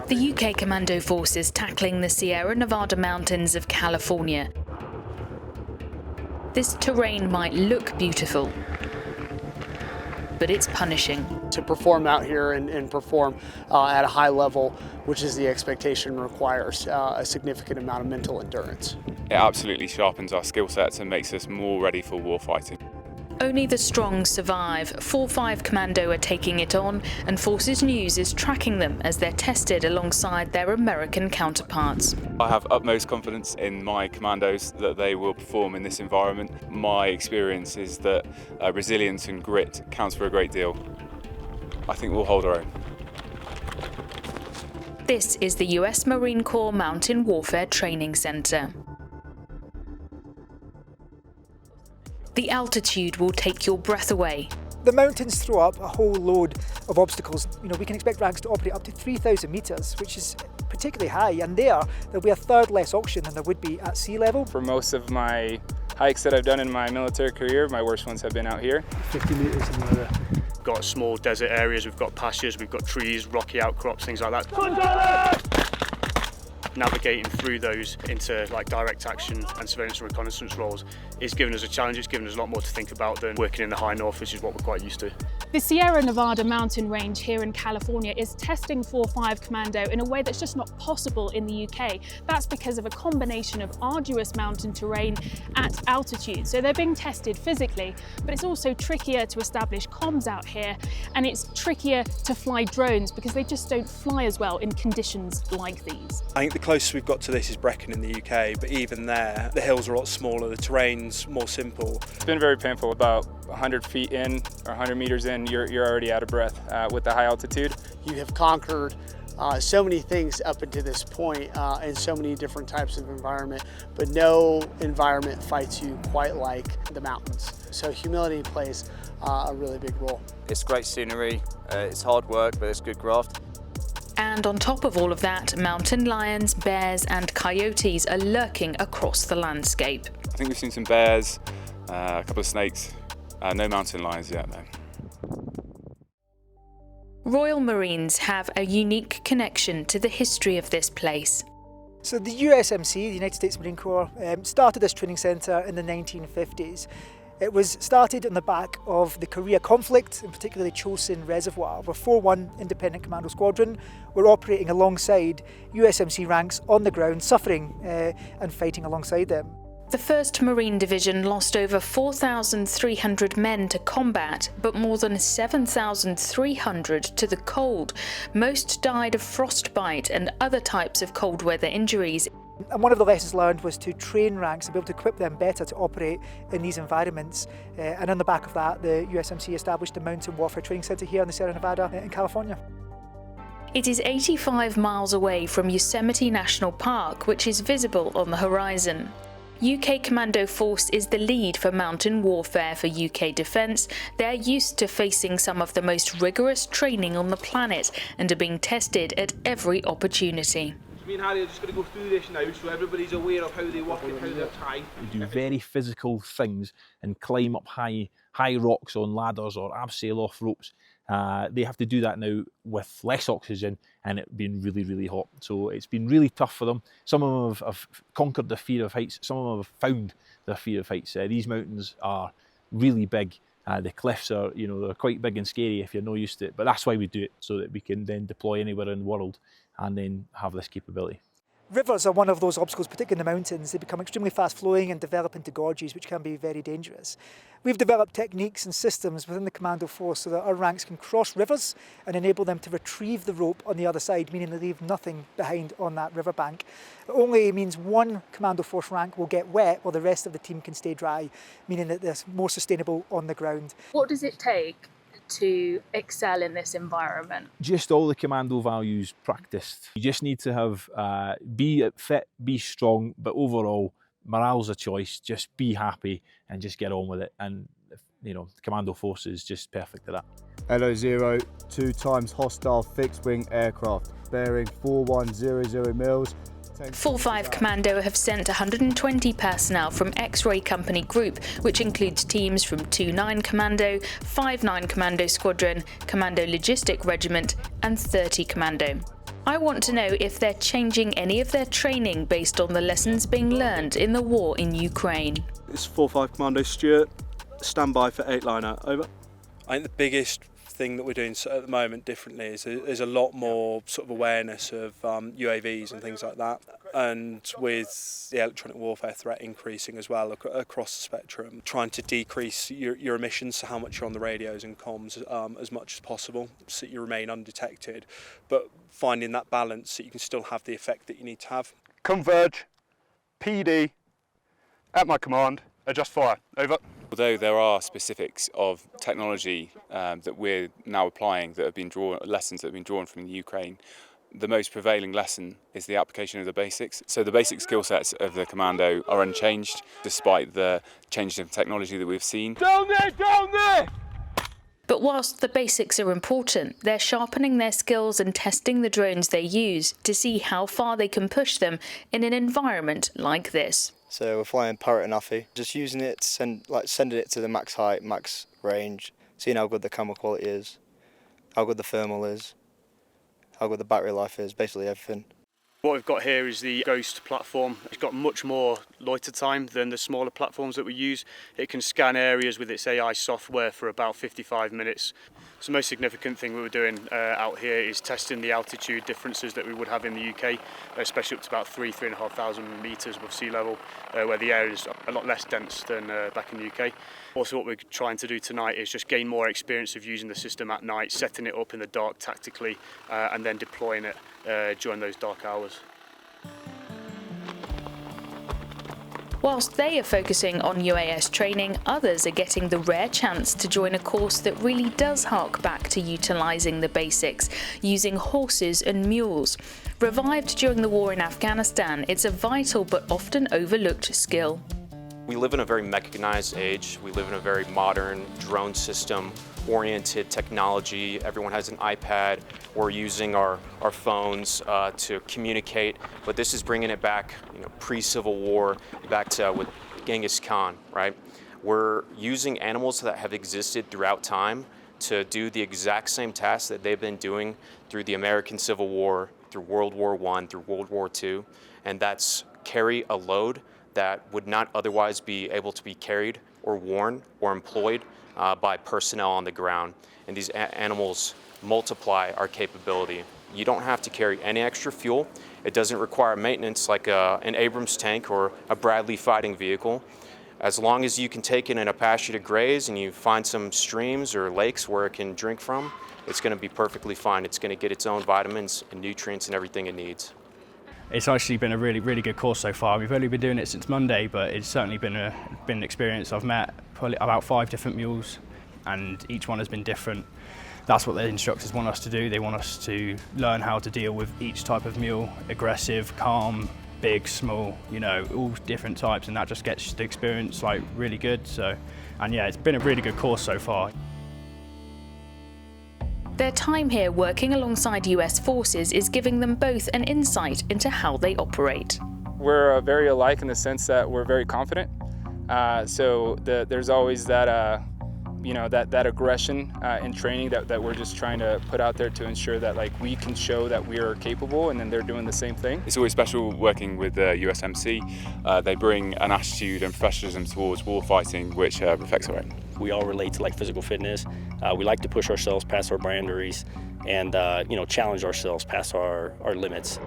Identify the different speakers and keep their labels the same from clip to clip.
Speaker 1: The UK Commando Force is tackling the Sierra Nevada mountains of California. This terrain might look beautiful, but it's punishing.
Speaker 2: To perform out here and perform at a high level, which is the expectation, requires a significant amount of mental endurance.
Speaker 3: It absolutely sharpens our skill sets and makes us more ready for warfighting.
Speaker 1: Only the strong survive. 4-5 Commando are taking it on, and Forces News is tracking them as they're tested alongside their American counterparts.
Speaker 3: I have utmost confidence in my commandos that they will perform in this environment. My experience is that resilience and grit counts for a great deal. I think we'll hold our own.
Speaker 1: This is the US Marine Corps Mountain Warfare Training Center. The altitude will take your breath away.
Speaker 4: The mountains throw up a whole load of obstacles. We can expect ranks to operate up to 3,000 metres, which is particularly high, and there'll be a third less oxygen than there would be at sea level.
Speaker 5: For most of my hikes that I've done in my military career, my worst ones have been out here.
Speaker 6: 50 metres in the other.
Speaker 7: We've got small desert areas, we've got pastures, we've got trees, rocky outcrops, things like that. Navigating through those into direct action and surveillance and reconnaissance roles is giving us a challenge. It's given us a lot more to think about than working in the high north, which is what we're quite used to.
Speaker 8: The Sierra Nevada mountain range here in California is testing 4-5 Commando in a way that's just not possible in the UK. That's because of a combination of arduous mountain terrain at altitude. So they're being tested physically, but it's also trickier to establish comms out here, and it's trickier to fly drones because they just don't fly as well in conditions like these.
Speaker 9: I think the closest we've got to this is Brecon in the UK, but even there, the hills are a lot smaller, the terrain's more simple.
Speaker 5: It's been very painful. About 100 feet in or 100 meters in, you're already out of breath with the high altitude.
Speaker 2: You have conquered so many things up until this point in so many different types of environment, but no environment fights you quite like the mountains. So humility plays a really big role.
Speaker 10: It's great scenery, it's hard work, but it's good graft.
Speaker 1: And on top of all of that, mountain lions, bears and coyotes are lurking across the landscape.
Speaker 3: I think we've seen some bears, a couple of snakes, no mountain lions yet though.
Speaker 1: Royal Marines have a unique connection to the history of this place.
Speaker 4: So the USMC, the United States Marine Corps, started this training centre in the 1950s. It was started on the back of the Korea conflict, in particular the Chosin Reservoir, where 4-1 Independent Commando Squadron were operating alongside USMC ranks on the ground, suffering and fighting alongside them.
Speaker 1: The 1st Marine Division lost over 4,300 men to combat, but more than 7,300 to the cold. Most died of frostbite and other types of cold weather injuries.
Speaker 4: And one of the lessons learned was to train ranks and be able to equip them better to operate in these environments. And on the back of that, the USMC established the Mountain Warfare Training Centre here in the Sierra Nevada in California.
Speaker 1: It is 85 miles away from Yosemite National Park, which is visible on the horizon. UK Commando Force is the lead for mountain warfare for UK defence. They're used to facing some of the most rigorous training on the planet and are being tested at every opportunity.
Speaker 11: Me and Harry are just going to go through this now so everybody's aware of how they work and how they're tied.
Speaker 12: We do very physical things and climb up high rocks on ladders or abseil off ropes. They have to do that now with less oxygen and it being really, really hot. So it's been really tough for them. Some of them have conquered their fear of heights. Some of them have found their fear of heights. These mountains are really big. The cliffs are, they're quite big and scary if you're not used to it. But that's why we do it, so that we can then deploy anywhere in the world and then have this capability.
Speaker 4: Rivers are one of those obstacles, particularly in the mountains. They become extremely fast flowing and develop into gorges, which can be very dangerous. We've developed techniques and systems within the Commando Force so that our ranks can cross rivers and enable them to retrieve the rope on the other side, meaning they leave nothing behind on that riverbank. It only means one Commando Force rank will get wet while the rest of the team can stay dry, meaning that they're more sustainable on the ground.
Speaker 8: What does it take to excel in this environment?
Speaker 12: Just all the commando values practiced. You just need to have be fit, be strong, but overall morale's a choice. Just be happy and just get on with it. And the Commando Force is just perfect at that.
Speaker 13: LO 2 times hostile fixed wing aircraft bearing 4100 mils
Speaker 1: 4-5 Commando have sent 120 personnel from X-Ray Company Group, which includes teams from 2-9 Commando, 5-9 Commando Squadron, Commando Logistic Regiment and 30 Commando. I want to know if they're changing any of their training based on the lessons being learned in the war in Ukraine.
Speaker 6: It's 4-5 Commando Stuart, standby for 8-liner, over.
Speaker 9: I think the biggest thing that we're doing at the moment differently is there's a lot more sort of awareness of UAVs and things like that, and with the electronic warfare threat increasing as well across the spectrum, trying to decrease your emissions, so how much you're on the radios and comms as much as possible so that you remain undetected, but finding that balance so you can still have the effect that you need to have.
Speaker 13: Converge, PD, at my command, adjust fire, over.
Speaker 3: Although there are specifics of technology that we're now applying that have been lessons that have been drawn from the Ukraine, the most prevailing lesson is the application of the basics. So the basic skill sets of the Commando are unchanged despite the changes in technology that we've seen.
Speaker 11: Down there, down there!
Speaker 1: But whilst the basics are important, they're sharpening their skills and testing the drones they use to see how far they can push them in an environment like this.
Speaker 14: So we're flying Parrot and Affy, just using it, sending it to the max height, max range, seeing how good the camera quality is, how good the thermal is, how good the battery life is, basically everything.
Speaker 7: What we've got here is the Ghost platform. It's got much more loiter time than the smaller platforms that we use. It can scan areas with its AI software for about 55 minutes. So the most significant thing we were doing out here is testing the altitude differences that we would have in the UK, especially up to about 3,500 metres above sea level, where the air is a lot less dense than back in the UK. Also, what we're trying to do tonight is just gain more experience of using the system at night, setting it up in the dark tactically, and then deploying it during those dark hours.
Speaker 1: Whilst they are focusing on UAS training, others are getting the rare chance to join a course that really does hark back to utilising the basics, using horses and mules. Revived during the war in Afghanistan, it's a vital but often overlooked skill.
Speaker 15: We live in a very mechanized age. We live in a very modern drone system oriented technology. Everyone has an iPad. We're using our phones to communicate, but this is bringing it back, pre-Civil War, back to with Genghis Khan, right? We're using animals that have existed throughout time to do the exact same tasks that they've been doing through the American Civil War, through World War I, through World War II, and that's carry a load that would not otherwise be able to be carried or worn or employed by personnel on the ground. And these animals multiply our capability. You don't have to carry any extra fuel. It doesn't require maintenance like an Abrams tank or a Bradley fighting vehicle. As long as you can take it in a pasture to graze and you find some streams or lakes where it can drink from, it's going to be perfectly fine. It's going to get its own vitamins and nutrients and everything it needs.
Speaker 16: It's actually been a really, really good course so far. We've only been doing it since Monday, but it's certainly been an experience. I've met probably about 5 different mules, and each one has been different. That's what the instructors want us to do. They want us to learn how to deal with each type of mule, aggressive, calm, big, small, all different types, and that just gets the experience really good. And yeah, it's been a really good course so far.
Speaker 1: Their time here working alongside US forces is giving them both an insight into how they operate.
Speaker 5: We're very alike in the sense that we're very confident. So there's always that, that aggression in training that we're just trying to put out there to ensure that we can show that we are capable, and then they're doing the same thing.
Speaker 3: It's always special working with the USMC. They bring an attitude and professionalism towards warfighting which reflects our own.
Speaker 17: We all relate to physical fitness. We like to push ourselves past our boundaries and challenge ourselves past our limits.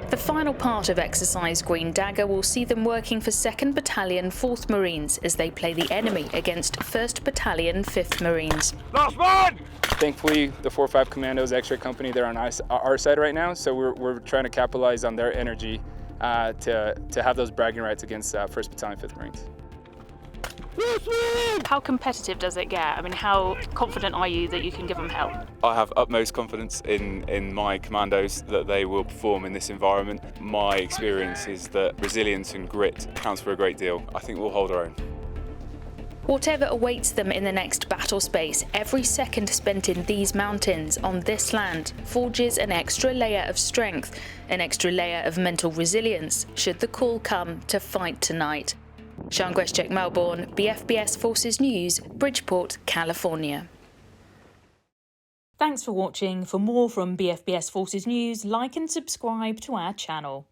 Speaker 1: The final part of Exercise Green Dagger will see them working for 2nd Battalion 4th Marines as they play the enemy against 1st Battalion 5th Marines.
Speaker 11: Last one!
Speaker 5: Thankfully, the 4-5 Commandos X-Ray Company, they're on our side right now, so we're trying to capitalize on their energy to have those bragging rights against 1st Battalion 5th Marines.
Speaker 8: How competitive does it get? I mean, how confident are you that you can give them help?
Speaker 3: I have utmost confidence in my commandos that they will perform in this environment. My experience is that resilience and grit counts for a great deal. I think we'll hold our own.
Speaker 1: Whatever awaits them in the next battle space, every second spent in these mountains on this land forges an extra layer of strength, an extra layer of mental resilience, should the call come to fight tonight. Sian Grzeszczyk Melbourne, BFBS Forces News, Bridgeport, California.
Speaker 18: Thanks for watching. For more from BFBS Forces News, like and subscribe to our channel.